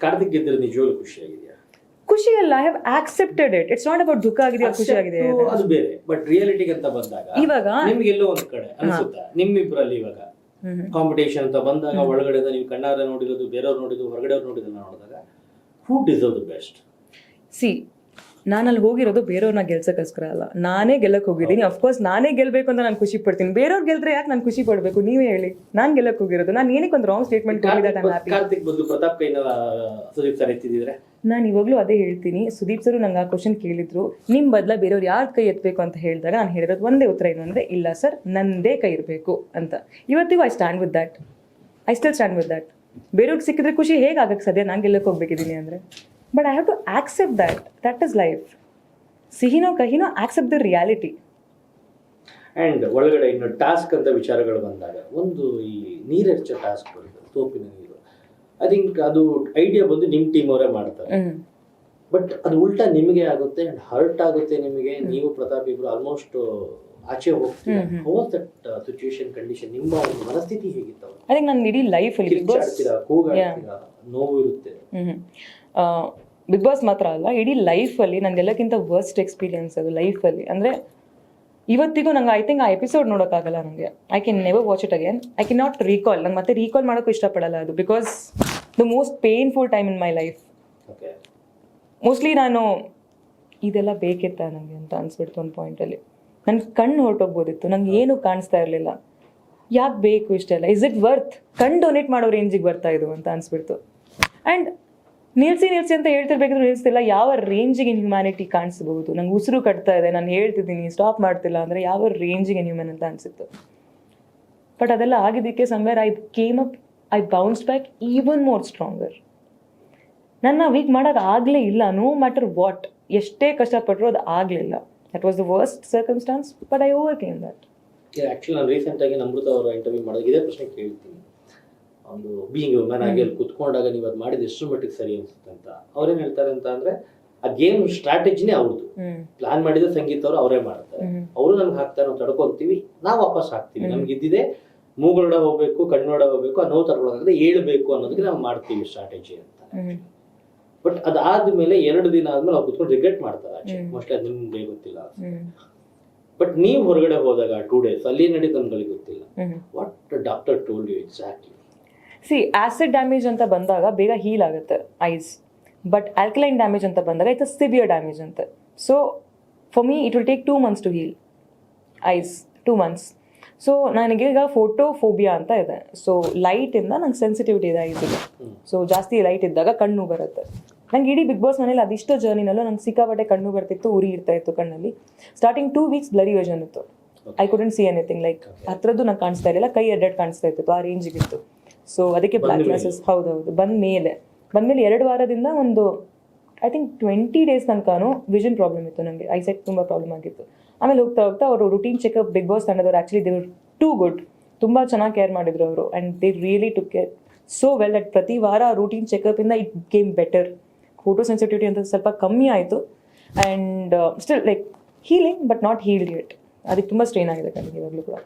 ಕಾರ್ತಿಕ್ ಗೆದ್ದರೆ ನಿಜವಾಗ್ಲೂ ಖುಷಿಯಾಗಿದೆಯಾ? ಖುಷಿ ಅಲ್ಲ, I have accepted it. It's not about ದುಃಖ ಆಗಿದೆಯಾ ಖುಷಿ ಆಗಿದೆ ಅದು ಬೇರೆ. ಬಟ್ ರಿಯಾಲಿಟಿಗೆ ಅಂತ ಬಂದಾಗ ಇವಾಗ ನಿಮ್ಗೆಲ್ಲೋ ಒಂದ್ ಕಡೆ ಅನ್ಸುತ್ತಾ ನಿಮ್ಮಿಬ್ರಲ್ಲಿ ಇವಾಗ ಕಾಂಪಿಟೇಷನ್ ಅಂತ ಬಂದಾಗ ಒಳಗಡೆ ನೀವು ಕಣ್ಣಾರೆ ನೋಡಿರೋದು, ಬೇರೆಯವ್ರು ನೋಡಿದ್ದು, ಹೊರಗಡೆ ಅವ್ರು ನೋಡಿದ್ದನ್ನ ನೋಡಿದಾಗ ಹೂ ಡಿಸರ್ವ್ ದ ಬೆಸ್ಟ್? ಸಿ, ನಾನು ಅಲ್ಲಿ ಹೋಗಿರೋದು ಬೇರೆಯವ್ರನ್ನ ಗೆಲ್ಸಕ್ಕೋಸ್ಕರ ಅಲ್ಲ, ನಾನೇ ಗೆಲ್ಲಕ್ ಹೋಗಿದ್ದೀನಿ. ಅಫ್ಕೋರ್ಸ್ ನಾನೇ ಗೆಲ್ಬೇಕು ಅಂತ ನಾನು ಖುಷಿ ಪಡ್ತೀನಿ. ಬೇರೆಯವ್ರು ಗೆಲ್ದ್ರೆ ಯಾಕೆ ನಾನು ಖುಷಿ ಪಡ್ಬೇಕು? ನೀವೇ ಹೇಳಿ. ನಾನು ಗೆಲ್ಲಕ್ ಹೋಗಿರೋದು. ನಾನು ಏನಕ್ಕೆ ಒಂದು ರಾಂಗ್ ಸ್ಟೇಟ್ಮೆಂಟ್ ಕಾರ್ತಿಕ್ ಬದಲು ಪ್ರತಾಪ್ ಕೈನ ಸುದೀಪ್ ಸರ್ ಎತ್ತಿದ್ರೆ ನಾನು ಇವಾಗಲೂ ಅದೇ ಹೇಳ್ತೀನಿ. ಸುದೀಪ್ ಸರ್ ನಂಗೆ ಆ ಕ್ವಶನ್ ಕೇಳಿದ್ರು, ನಿಮ್ಮ ಬದಲ ಬೇರೆಯವ್ರು ಯಾರು ಕೈ ಎತ್ತಬೇಕು ಅಂತ ಹೇಳಿದಾಗ ನಾನು ಹೇಳಿರೋದು ಒಂದೇ ಉತ್ತರ ಏನು ಅಂದರೆ, ಇಲ್ಲ ಸರ್, ನಂದೇ ಕೈ ಇರಬೇಕು ಅಂತ. ಇವತ್ತಿಗೂ I stand with that. I still stand with that. ಬೇರೆಯವ್ರಿಗೆ ಸಿಕ್ಕಿದ್ರೆ ಖುಷಿ ಹೇಗಾಗಕ್ಕೆ ಸಾಧ್ಯ? ನಾನು ಗೆಲ್ಲಕ್ಕೆ ಹೋಗ್ಬೇಕಿದ್ದೀನಿ ಅಂದರೆ. But I have to accept that is life. ಸಿಹಿನೋ ಕಹಿನೋ, ಆಕ್ಸೆಪ್ಟ್ ದ ರಿಯಾಲಿಟಿ. ಆ್ಯಂಡ್ ಒಳಗಡೆ ಇನ್ನು ಟಾಸ್ಕ್ ಅಂತ ವಿಚಾರಗಳು ಬಂದಾಗ ಒಂದು ಈ ನೀರೆರ್ಚೋ ಟಾಸ್ಕ್ ಬರುತ್ತೆ, ತೋಪಿನ ನೀರು. ಐ ಥಿಂಕ್ ಅದು ಐಡಿಯಾ ಬಂದು ನಿಮ್ಮ ಟೀಮ್ ಅವರೇ ಮಾಡ್ತಾರೆ. ಬಟ್ ಅದು ಉಲ್ಟಾ ನಿಮಗೆ ಆಗುತ್ತೆ ಅಂಡ್ ಹರ್ಟ್ ಆಗುತ್ತೆ ನಿಮಗೆ. ನೀವು ಪ್ರತಾಪ್ ಇಬ್ರು ಆಲ್ಮೋಸ್ಟ್ ಆಚೆ ಹೋಗ್ತೀರಾ. How was that situation, condition? ನಿಮ್ಮ ಒಂದು ಮನಸ್ಥಿತಿ ಹೇಗಿತ್ತು? ಐ ಥಿಂಕ್ ನಾನು ಇಡೀ ಲೈಫಲ್ಲಿ ಕೂಗಾಡ್ತೀರಾ, ನೋವು ಇರುತ್ತೆ. ಬಿಗ್ ಬಾಸ್ ಮಾತ್ರ ಅಲ್ಲ, ಇಡೀ ಲೈಫಲ್ಲಿ ನನಗೆಲ್ಲಕ್ಕಿಂತ ವರ್ಸ್ಟ್ ಎಕ್ಸ್ಪೀರಿಯನ್ಸ್ ಅದು ಲೈಫಲ್ಲಿ. ಅಂದರೆ ಇವತ್ತಿಗೂ ನಂಗೆ ಐ ಥಿಂಕ್ ಆ ಎಪಿಸೋಡ್ ನೋಡೋಕ್ಕಾಗಲ್ಲ ನನಗೆ. I can never watch it again. I can not recall. ನಂಗೆ ಮತ್ತೆ ರೀಕಾಲ್ ಮಾಡೋಕ್ಕೂ ಇಷ್ಟಪಡಲ್ಲ ಅದು. Because the most painful time in my life. Mostly ನಾನು ಇದೆಲ್ಲ ಬೇಕಿತ್ತ ನನಗೆ ಅಂತ ಅನ್ಸ್ಬಿಡ್ತು ಒಂದು ಪಾಯಿಂಟಲ್ಲಿ. ನನ್ನ ಕಣ್ಣು ಹೊರಟೋಗ್ಬೋದಿತ್ತು, ನಂಗೆ ಏನು ಕಾಣಿಸ್ತಾ ಇರಲಿಲ್ಲ. ಯಾಕೆ ಬೇಕು ಇಷ್ಟೆಲ್ಲ? Is it worth? ಕಣ್ಣು ಡೊನೇಟ್ ಮಾಡೋ ರೇಂಜಿಗೆ ಬರ್ತಾ ಇದು ಅಂತ ಅನ್ಸ್ಬಿಡ್ತು. ಆ್ಯಂಡ್ ನಿಲ್ಸಿ ಅಂತ ಹೇಳ್ತಿರ್ಬೇಕಿದ್ರು ನಿಲ್ಸ್ತಿಲ್ಲ. ಯಾವ ರೇಂಜಿಗೆ ಹ್ಯುಮ್ಯಾನಿಟಿ ಕಾಣಿಸ್ಬಹುದು? ನಂಗೆ ಉಸಿರು ಕಟ್ತಾ ಇದೆ, ನಾನು ಹೇಳ್ತಿದ್ದೀನಿ, ಸ್ಟಾಪ್ ಮಾಡ್ತಿಲ್ಲ ಅಂದರೆ ಯಾವ ರೇಂಜಿಗೆ ಹ್ಯೂಮನ್ ಅಂತ ಅನಿಸಿತ್ತು. ಬಟ್ ಅದೆಲ್ಲ ಆಗಿದ್ದಕ್ಕೆ somewhere I came up, I bounce back even more stronger. ನನ್ನ ವೀಕ್ ಮಾಡೋದು ಆಗಲೇ ಇಲ್ಲ. ನೋ ಮ್ಯಾಟರ್ ವಾಟ್, ಎಷ್ಟೇ ಕಷ್ಟಪಟ್ಟರು ಅದು ಆಗಲಿಲ್ಲ. That was the worst circumstances, but I over came that. Actually ನಾನು ರೀಸೆಂಟಾಗಿ ನಮೃತ ಅವರ ಇಂಟರ್ವ್ಯೂ ಮಾಡಿದಾಗ ಇದೇ ಪ್ರಶ್ನೆ ಕೇಳ್ತೀನಿ. ಒಂದು ಬೀಯಿಂಗ್ ವುಮನ್ ಆಗಿ ಅಲ್ಲಿ ಕುತ್ಕೊಂಡಾಗ ನೀವು ಅದು ಮಾಡಿದ ಎಷ್ಟು ಮಟ್ಟಿಗೆ ಸರಿ ಅನ್ಸುತ್ತೆ ಅಂತ. ಅವ್ರೇನು ಹೇಳ್ತಾರೆ ಅಂತ ಅಂದರೆ, ಆ ಗೇಮ್ ಸ್ಟ್ರಾಟಜಿನೇ ಅವ್ರದ್ದು. ಪ್ಲಾನ್ ಮಾಡಿದ ಸಂಗೀತ ಅವರು ಅವರೇ ಮಾಡ್ತಾರೆ. ಅವರು ನಮ್ಗೆ ಹಾಕ್ತಾರೆ, ನಾವು ತಡ್ಕೊಂತೀವಿ, ನಾವು ವಾಪಸ್ ಹಾಕ್ತೀವಿ. ನಮ್ಗೆ ಇದ್ದಿದೆ ಮೂಗೊಳಗಡೆ ಹೋಗ್ಬೇಕು, ಕಣ್ಣೊಳಗಡೆ ಹೋಗ್ಬೇಕು, ಆ ನೋವು ತಡ್ಕೊಳ್ಳೋದಾದ್ರೆ ಹೇಳ್ಬೇಕು ಅನ್ನೋದಕ್ಕೆ ನಾವು ಮಾಡ್ತೀವಿ ಸ್ಟ್ರಾಟಜಿ ಅಂತ. ಬಟ್ ಅದಾದ್ಮೇಲೆ 2 ದಿನ ಆದ್ಮೇಲೆ ಅವ್ರು ಕುತ್ಕೊಂಡು ರಿಗ್ರೆಟ್ ಮಾಡ್ತಾರೆ ಆಚೆ. ಮೋಸ್ಟ್ಲಿ ಅದು ನಿಮ್ಗೆ ಗೊತ್ತಿಲ್ಲ. ಬಟ್ ನೀವು ಹೊರಗಡೆ ಹೋದಾಗ 2 days ಅಲ್ಲಿ ನಡೀತು ನಮ್ಗಳಿಗೆ ಗೊತ್ತಿಲ್ಲ. What doctor told you exactly? See, acid damage ಅಂತ ಬಂದಾಗ ಬೇಗ ಹೀಲ್ ಆಗುತ್ತೆ ಐಸ್. ಬಟ್ ಆಲ್ಕಲೈನ್ ಡ್ಯಾಮೇಜ್ ಅಂತ ಬಂದಾಗ ಇಟ್ಸ್ ಸಿವಿಯರ್ ಡ್ಯಾಮೇಜ್ ಅಂತೆ. So for me it will take 2 months to heal eyes. 2 months. So ನನಗೀಗ ಫೋಟೋಫೋಬಿಯಾ ಅಂತ ಇದೆ. ಸೊ ಲೈಟಿಂದ ನಂಗೆ ಸೆನ್ಸಿಟಿವಿಟಿ ಇದೆ ಐಸಿಗೆ. ಸೊ ಜಾಸ್ತಿ ಲೈಟ್ ಇದ್ದಾಗ ಕಣ್ಣು ಬರುತ್ತೆ. ನಂಗೆ ಇಡೀ ಬಿಗ್ ಬಾಸ್ ಮನೇಲಿ ಅದಿಷ್ಟೋ ಜರ್ನಿನಲ್ಲೂ ನಂಗೆ ಸಿಕ್ಕಾಪಟ್ಟೆ ಕಣ್ಣು ಬರ್ತಿತ್ತು, ಉರಿ ಇರ್ತಾ ಇತ್ತು ಕಣ್ಣಲ್ಲಿ. ಸ್ಟಾರ್ಟಿಂಗ್ 2 weeks ಬ್ಲರಿ ವಿಷನ್ ಇತ್ತು. I couldn't see anything. Like ಹತ್ರದ್ದು ನಂಗೆ ಕಾಣಿಸ್ತಾ ಇರಲಿಲ್ಲ, ಕೈ ಎಡ್ಡೆಡ್ ಕಾಣಿಸ್ತಾ ಇತ್ತು, ಆ ರೇಂಜಿಗಿತ್ತು. ಸೊ ಅದಕ್ಕೆ ಬ್ಲ್ಯಾಕ್ ಗ್ಲಾಸಸ್. ಹೌದೌದು. ಬಂದಮೇಲೆ 2 ವಾರದಿಂದ ಒಂದು ಐ ಥಿಂಕ್ 20 days ತನಕನೂ ವಿಷನ್ ಪ್ರಾಬ್ಲಮ್ ಇತ್ತು ನನಗೆ. ಐಸೈಟ್ ತುಂಬ ಪ್ರಾಬ್ಲಮ್ ಆಗಿತ್ತು. ಆಮೇಲೆ ಹೋಗ್ತಾ ಅವರು ರೂಟೀನ್ ಚೆಕಪ್ ಬಿಗ್ ಬಾಸ್ ತಂಡದವರು actually they were too good. ತುಂಬ ಚೆನ್ನಾಗಿ ಕೇರ್ ಮಾಡಿದ್ರು ಅವರು. And they really took care so well that ಪ್ರತಿ ವಾರ ರೂಟೀನ್ ಚೆಕಪಿಂದ it came better. Photo sensitivity ಅಂತ ಸ್ವಲ್ಪ ಕಮ್ಮಿ ಆಯಿತು. And still like healing but not healed it. ಅದಕ್ಕೆ ತುಂಬ ಸ್ಟ್ರೈನ್ ಆಗಿದೆ ಕಣ್ಣಿಗೆ ಇವಾಗಲೂ ಕೂಡ.